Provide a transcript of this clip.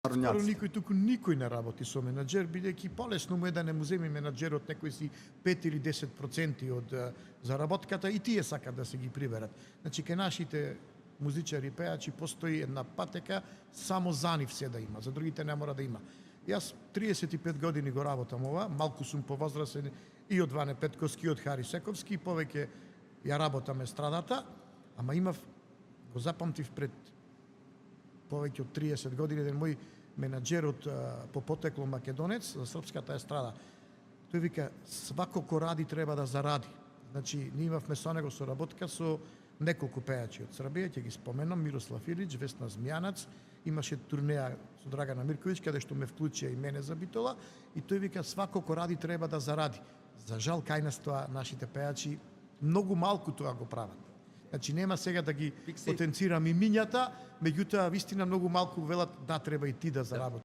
Скоро никој не работи со менаџер, бидејќи полесно му е да не му земи менаџерот некои си 5 или 10% од заработката и тие сакат да се ги приберат. Значи, кај нашите музичари и пејачи постои една патека, само за нив се да има, за другите не мора да има. Јас 35 години го работам ова, малку сум повозрасен и од Ване Петковски, и од Хари Сековски, повеќе ја работам естрадата, ама имав, го запамтив пред повеќе од 30 години, еден мој менаџер по потекло македонец за српската естрада. Тој вика, свако ко ради треба да заради. Значи, ние имавме со него соработка со неколку пејачи од Србија, ќе ги споменам, Мирослав Илич, Весна Змјанац, имаше турнеја со Драгана Мирковиќ, каде што ме вклучија и мене за битола, и тој вика, свако ко ради треба да заради. За жал, кај нас тоа нашите пејачи многу малку тоа го прават. Значи, нема сега да ги потенцирам и мињата, меѓутоа, вистина многу малку велат, да, треба и ти да заработиш.